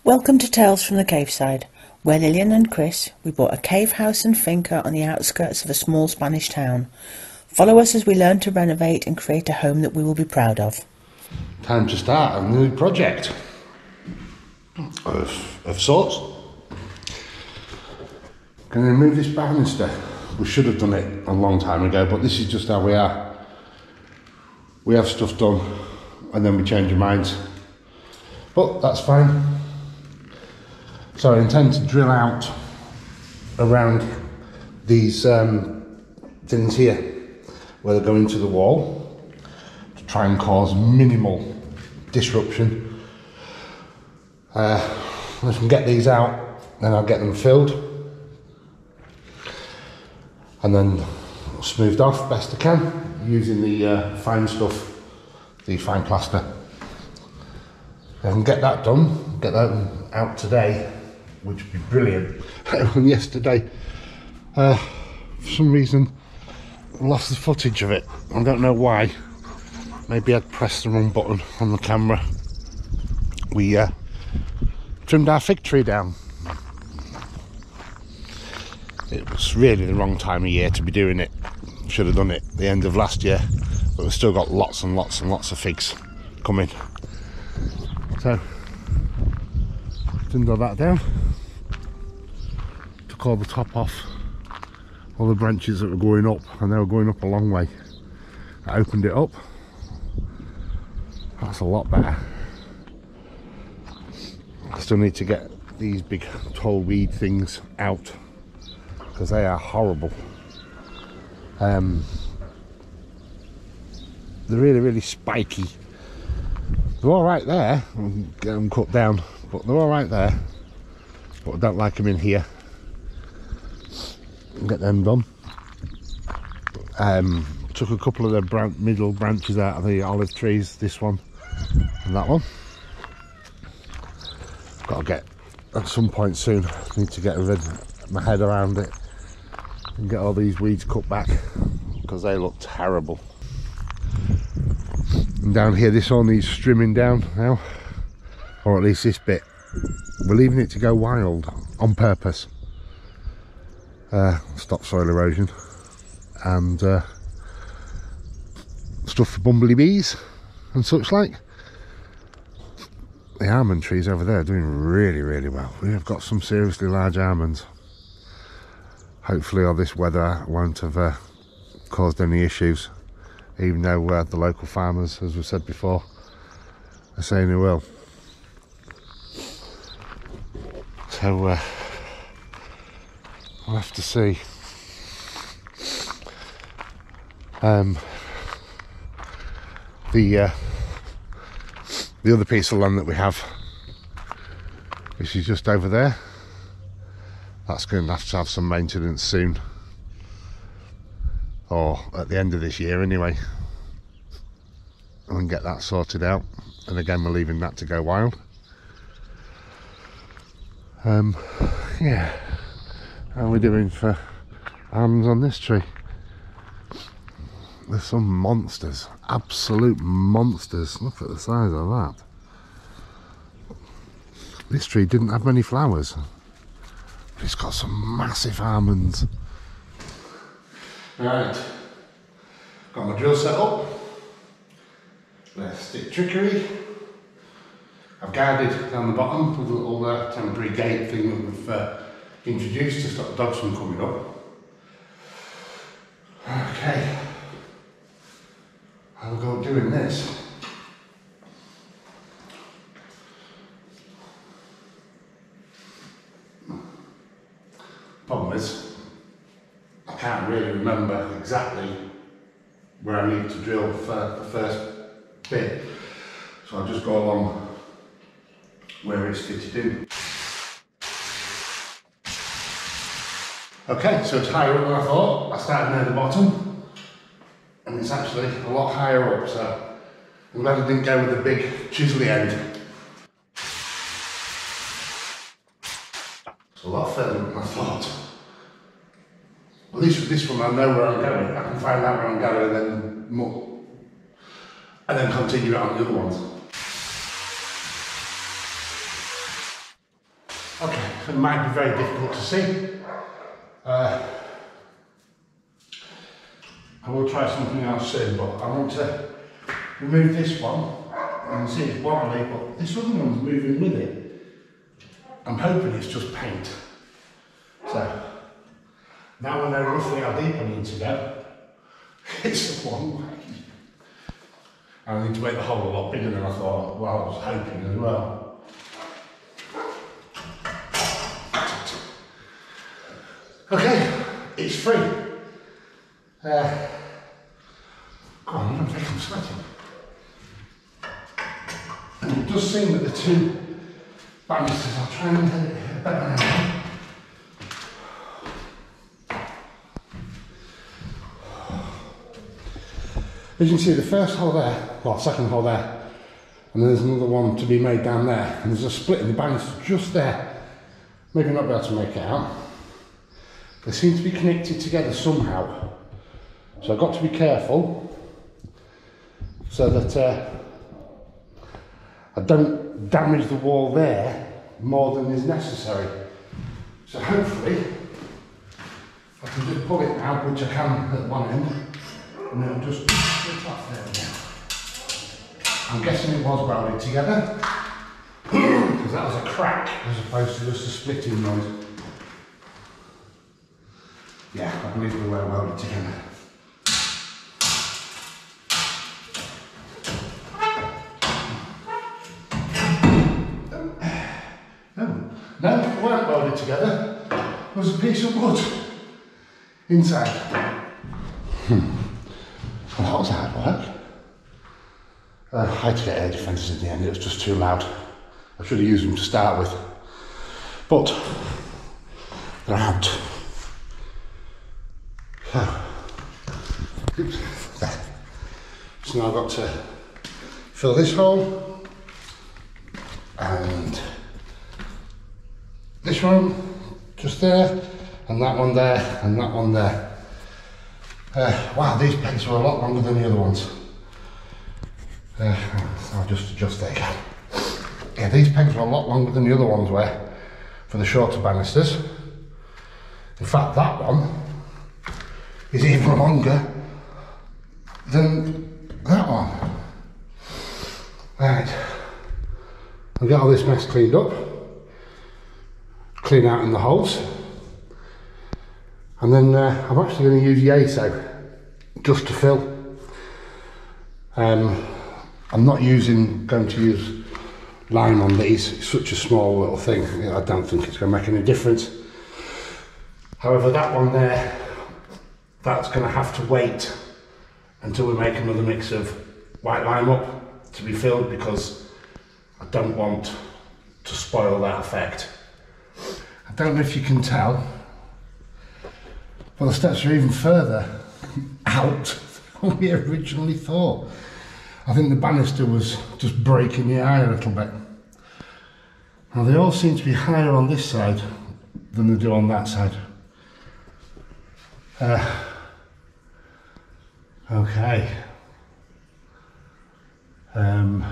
Welcome to Tales from the Cave Side, where Lillian and Chris, we bought a cave house and finca on the outskirts of a small Spanish town. Follow us as we learn to renovate and create a home that we will be proud of. Time to start a new project of sorts. Can I remove this banister? We should have done it a long time ago, but this is just how we are. We have stuff done and then we change our minds. But that's fine. So I intend to drill out around these things here where they go into the wall to try and cause minimal disruption. If I can get these out, then I'll get them filled and then smoothed off best I can using the fine stuff, the fine plaster. If I can get that done, get that out today, which would be brilliant. And yesterday, for some reason, I lost the footage of it. I don't know why. Maybe I'd pressed the wrong button on the camera. We trimmed our fig tree down. It was really the wrong time of year to be doing it. Should have done it at the end of last year, but we've still got lots and lots and lots of figs coming. So, trimmed all that down. Took all the top off, all the branches that were going up, and they were going up a long way. I opened it up. That's a lot better. I still need to get these big tall weed things out because they are horrible. They're really spiky. They're all right there. I'll get them cut down, but they're all right there. But I don't like them in here. Get them done. Took a couple of the middle branches out of the olive trees, this one and that one. Got to get, at some point soon, need to get my head around it and get all these weeds cut back because they look terrible. And down here, this all needs trimming down now, or at least this bit. We're leaving it to go wild on purpose. Stop soil erosion and stuff for bumblebees and such like. The almond trees over there are doing really well. We have got some seriously large almonds. Hopefully all this weather won't have caused any issues, even though the local farmers, as we said before, are saying they will. So we'll have to see. The other piece of land that we have, which is just over there, that's going to have some maintenance soon, or at the end of this year anyway, and get that sorted out. And again, we're leaving that to go wild. Yeah, how are we doing for almonds on this tree? There's some monsters, absolute monsters. Look at the size of that. This tree didn't have many flowers, but it's got some massive almonds. Right, got my drill set up. Let's stick trickery. I've guarded down the bottom with a little temporary gate thing that we've introduced to stop the dogs from coming up. Okay. I'll go doing this. Problem is, I can't really remember exactly where I need to drill for the first bit, so I'll just go along where it's fitted in. Okay, so it's higher up than I thought. I started near the bottom. And it's actually a lot higher up, so I'm glad I didn't go with the big chisely end. It's a lot further than I thought. At least with this one I know where I'm going. I can find out where I'm going and then continue it on the other ones. Okay, it might be very difficult to see. I will try something else soon, but I want to remove this one and see it's wobbly, but this other one's moving with it. I'm hoping it's just paint. So, now I know roughly how deep I need to go. It's a long way. I need to make the hole a lot bigger than I thought, well, I was hoping as well. Okay, it's free. Go on, I think I'm sweating. And it does seem that the two banisters, I'll try and get it better now. As you can see, the first hole there, well, second hole there, and then there's another one to be made down there, and there's a split in the banister just there. Maybe not be able to make it out. They seem to be connected together somehow. So I've got to be careful so that I don't damage the wall there more than is necessary. So hopefully I can just pull it out, which I can at one end, and then just split off there now. I'm guessing it was welded together because that was a crack as opposed to just a splitting noise. Yeah, I believe they were welded together. No, they weren't welded together. There was a piece of wood inside. Well, that was hard work. I had to get air defences in the end, it was just too loud. I should have used them to start with. But they're out. Oops, there. So now I've got to fill this hole and this one just there, and that one there, and that one there. Wow, these pegs are a lot longer than the other ones. I'll just adjust there again. Yeah, these pegs are a lot longer than the other ones were for the shorter banisters. In fact, that one is even longer than that one. Right, I'll get all this mess cleaned up, clean out in the holes, and then I'm actually going to use Yeso just to fill. I'm not going to use lime on these, it's such a small little thing, I don't think it's going to make any difference. However, that one there, that's going to have to wait until we make another mix of white lime up to be filled, because I don't want to spoil that effect. I don't know if you can tell, but the steps are even further out than we originally thought. I think the banister was just breaking the eye a little bit. Now they all seem to be higher on this side than they do on that side. Okay. And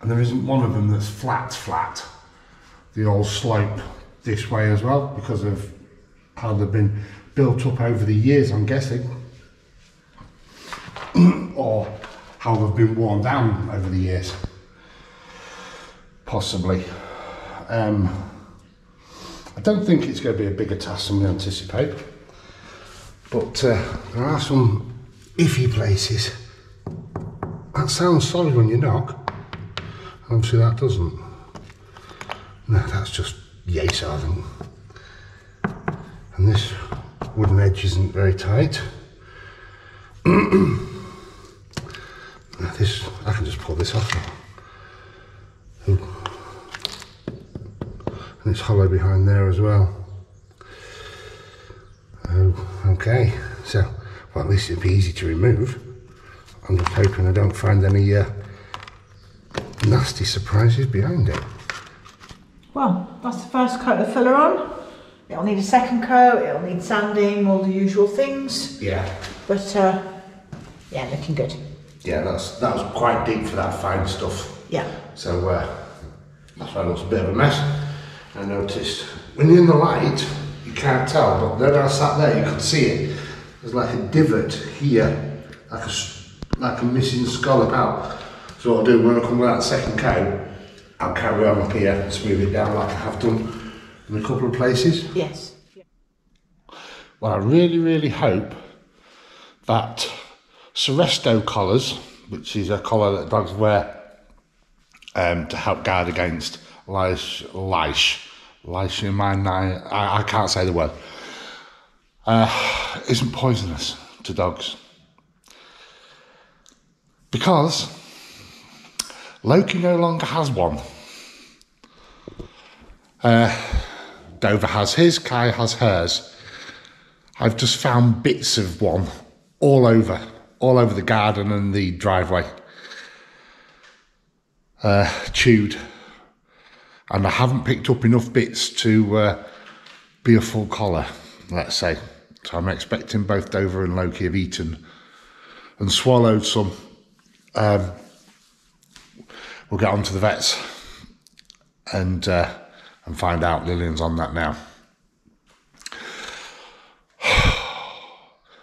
there isn't one of them that's flat. They all slope this way as well because of how they've been built up over the years, I'm guessing. Or how they've been worn down over the years. Possibly. I don't think it's going to be a bigger task than we anticipate. But there are some iffy places. That sounds solid when you knock. Obviously that doesn't. No, that's just Yeso, I think. And this wooden edge isn't very tight. This, I can just pull this off. And it's hollow behind there as well. Oh, okay, so, well, at least it'll be easy to remove. I'm just hoping I don't find any nasty surprises behind it. Well, that's the first coat of filler on. It'll need a second coat, it'll need sanding, all the usual things. Yeah. But, yeah, looking good. Yeah, that was quite deep for that fine stuff. Yeah. So, that's why it looks a bit of a mess. I noticed. When you're in the light, you can't tell, but then I sat there, you could see it. There's like a divot here, like a missing scallop out. So what I'll do, when I come with that second coat, I'll carry on up here and smooth it down like I have done in a couple of places. Yes. Well, I really, really hope that Seresto collars, which is a collar that dogs wear to help guard against lice in my nine, I can't say the word, isn't poisonous to dogs. Because Loki no longer has one. Dover has his, Kai has hers. I've just found bits of one all over the garden and the driveway. Chewed. And I haven't picked up enough bits to be a full collar, let's say. So I'm expecting both Dover and Loki have eaten and swallowed some. We'll get on to the vets and find out. Lillian's on that now.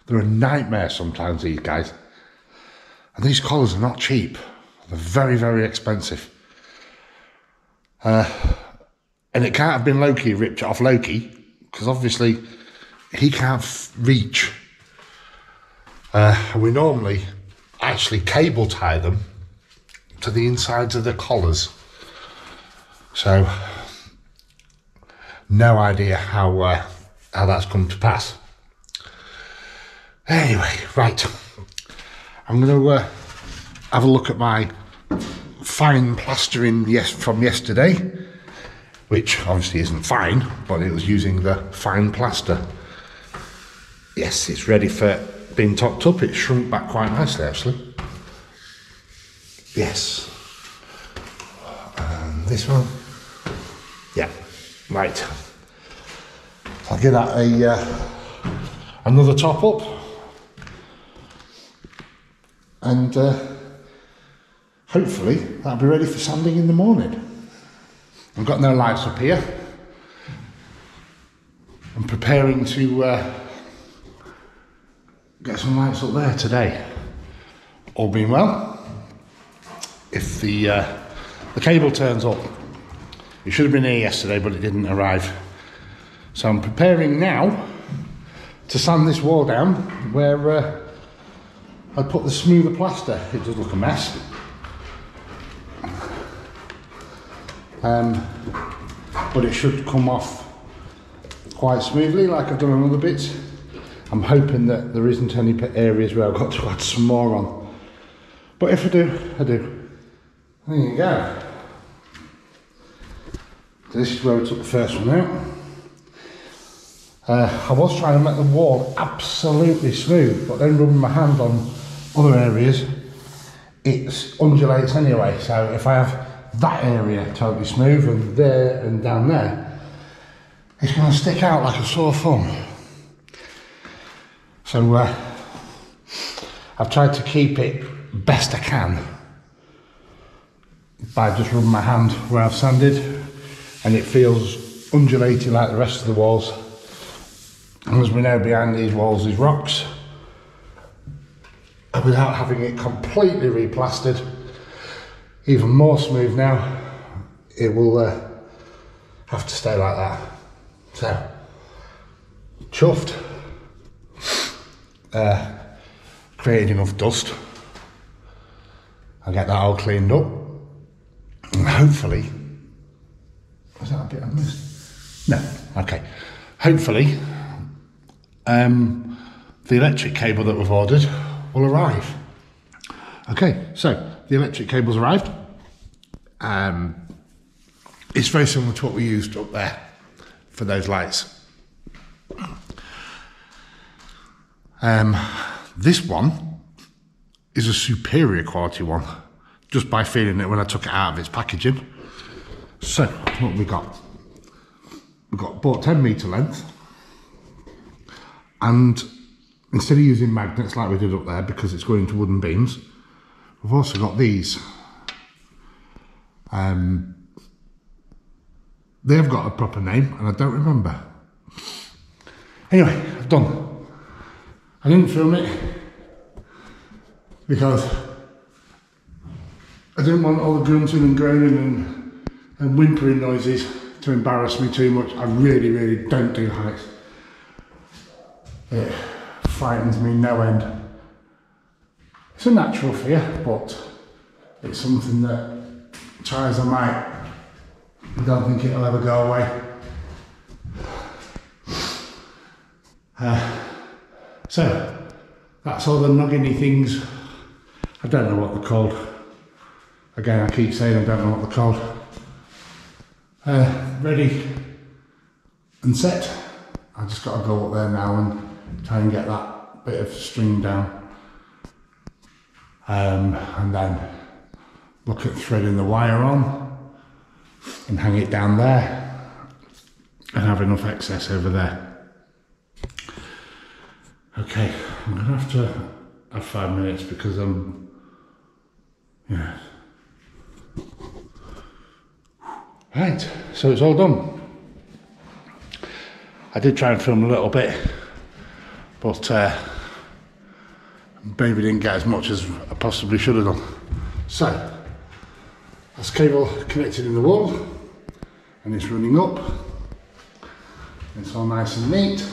They're a nightmare sometimes, these guys. And these collars are not cheap. They're very, very expensive. And it can't have been Loki who ripped it off Loki, because obviously he can't reach. We normally actually cable tie them to the insides of the collars. So, no idea how that's come to pass. Anyway, right. I'm going to have a look at my fine plastering from yesterday, which obviously isn't fine, but it was using the fine plaster. Yes, it's ready for being topped up. It shrunk back quite nicely, actually. Yes. And this one. Yeah, right. I'll give that another top up. And hopefully that'll be ready for sanding in the morning. I've got no lights up here. I'm preparing to get some lights up there today. All being well. If the cable turns up, it should have been here yesterday, but it didn't arrive. So I'm preparing now to sand this wall down where I put the smoother plaster. It does look a mess. But it should come off quite smoothly like I've done on other bits. I'm hoping that there isn't any areas where I've got to add some more on. But if I do, I do. There you go. So this is where we took the first one out. I was trying to make the wall absolutely smooth, but then rubbing my hand on other areas, it undulates anyway. So if I have that area totally smooth and there and down there, it's going to stick out like a sore thumb. So I've tried to keep it best I can by just rubbing my hand where I've sanded, and it feels undulating like the rest of the walls. And as we know, behind these walls is rocks. And without having it completely replastered, even more smooth now, it will have to stay like that. So, chuffed. Created enough dust. I'll get that all cleaned up. And hopefully, was that a bit I missed? No, okay. Hopefully, the electric cable that we've ordered will arrive. Okay, so the electric cable's arrived. It's very similar to what we used up there for those lights. This one is a superior quality one, just by feeling it when I took it out of its packaging. So, what have we got? We've got bought 10 metre length, and instead of using magnets like we did up there because it's going into wooden beams, we've also got these They've got a proper name and I don't remember. Anyway, I've done. I didn't film it because I didn't want all the grunting and groaning and whimpering noises to embarrass me too much. I really, really don't do heights. It frightens me no end. It's a natural fear, but it's something that, try as I might, I don't think it'll ever go away. So, that's all the nogginy things. I don't know what they're called. Again, I keep saying I don't know what they're called. Ready and set. I just got to go up there now and try and get that bit of string down. And then look at threading the wire on and hang it down there and have enough excess over there. Okay, I'm gonna have to have 5 minutes because yeah. Right, so it's all done. I did try and film a little bit, but maybe didn't get as much as I possibly should have done. So, that's cable connected in the wall, and it's running up. It's all nice and neat,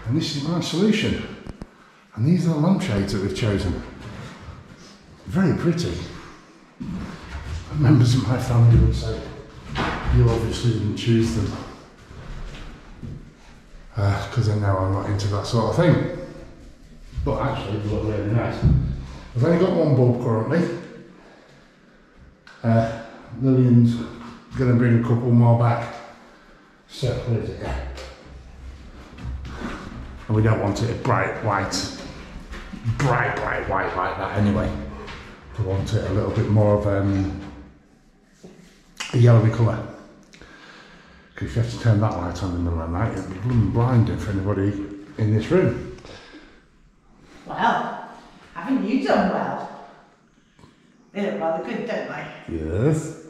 and this is my solution. And these are the lampshades that we've chosen. Very pretty. Members of my family would say, you obviously didn't choose them. Because they know I'm not into that sort of thing. But actually, they look really nice. I've only got one bulb currently. Lillian's going to bring a couple more back. So, where is it? And we don't want it a bright white. Bright white like that anyway. We want it a little bit more of a yellowy colour. Because if you have to turn that light on in the middle of the night, it'd be blinding for anybody in this room. Well, haven't you done well? They look rather good, don't they? Yes.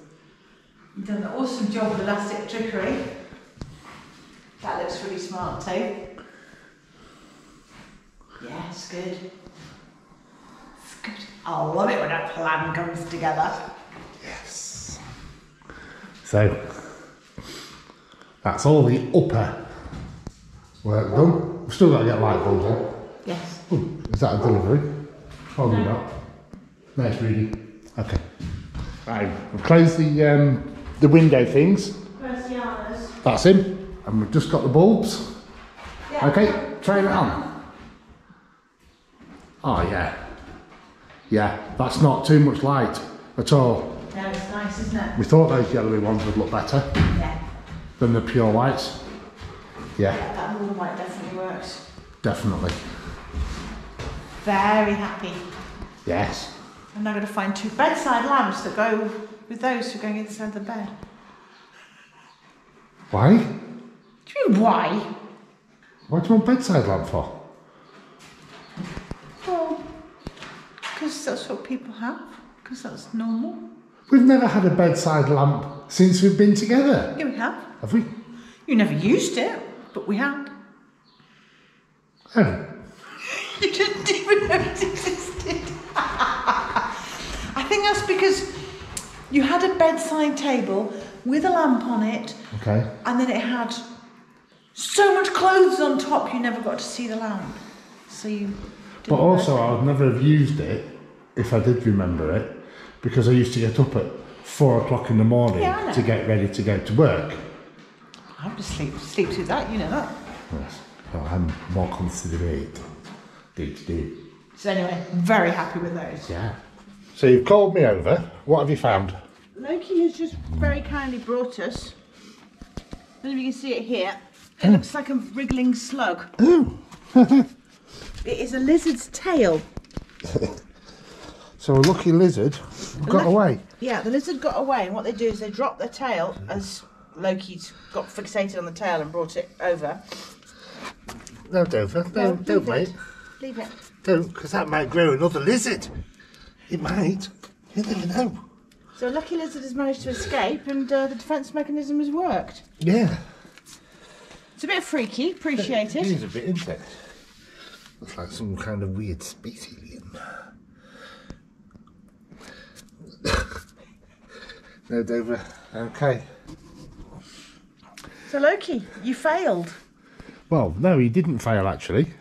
You've done an awesome job with elastic trickery. That looks really smart too. Yeah, it's good. It's good. I love it when a plan comes together. Yes. So, that's all the upper work done. We've still got to get light bulbs in. Yes. Ooh, is that a delivery? Probably not. No, it's really. Okay. Right, we've closed the window things. Persianas. That's in. And we've just got the bulbs. Yeah. Okay, try it on. Oh yeah. Yeah, that's not too much light at all. No, it's nice, isn't it? We thought those yellowy ones would look better than the pure whites. Yeah. Yeah, that warm white definitely works. Definitely. Very happy. Yes. I'm now going to find 2 bedside lamps that go with those who are going inside the bed. Why? Do you mean why? What do you want bedside lamp for? Well, because that's what people have. Because that's normal. We've never had a bedside lamp since we've been together. Yeah, we have. Have we? You never used it, but we had. Oh. You didn't even know it existed. I think that's because you had a bedside table with a lamp on it. Okay. And then it had so much clothes on top you never got to see the lamp. So you But also I would never have used it, if I did remember it, because I used to get up at 4 o'clock in the morning to get ready to go to work. I have to sleep through that, you know that. Yes. Well, I'm more considerate. Do. So anyway, very happy with those. Yeah. So you've called me over. What have you found? Loki has just very kindly brought us, I don't know if you can see it here, it looks like a wriggling slug. Ooh. It is a lizard's tail. So a lucky lizard got away. Yeah, the lizard got away, and what they do is they drop their tail as Loki's got fixated on the tail and brought it over. No, Dover. Don't mate. Leave it. Don't, because that might grow another lizard. It might. You never know. So a lucky lizard has managed to escape and the defence mechanism has worked. Yeah. It's a bit freaky, appreciate it. It is a bit, isn't it? Looks like some kind of weird space alien. No, Dover. Okay. So Loki, you failed. Well, no, he didn't fail actually.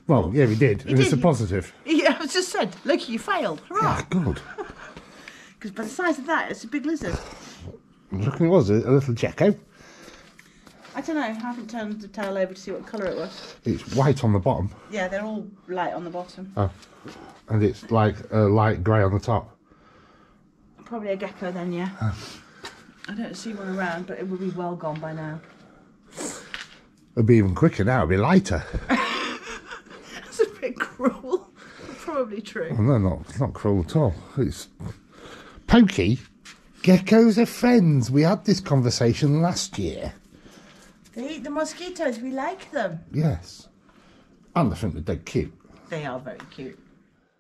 Well, yeah, he did. And it's a positive. Yeah, I just said, Loki, you failed. Hurrah! Yeah, good. Because by the size of that, it's a big lizard. I reckon it was a little gecko. I don't know, I haven't turned the tail over to see what colour it was. It's white on the bottom. Yeah, they're all light on the bottom. Oh. And it's like light grey on the top. Probably a gecko then, yeah. I don't see one around, but it will be well gone by now. It'll be even quicker now, it'll be lighter. That's a bit cruel. Probably true. Oh, no, not cruel at all. It's Pokey. Geckos are friends. We had this conversation last year. They eat the mosquitoes, we like them. Yes. And I think they're dead cute. They are very cute.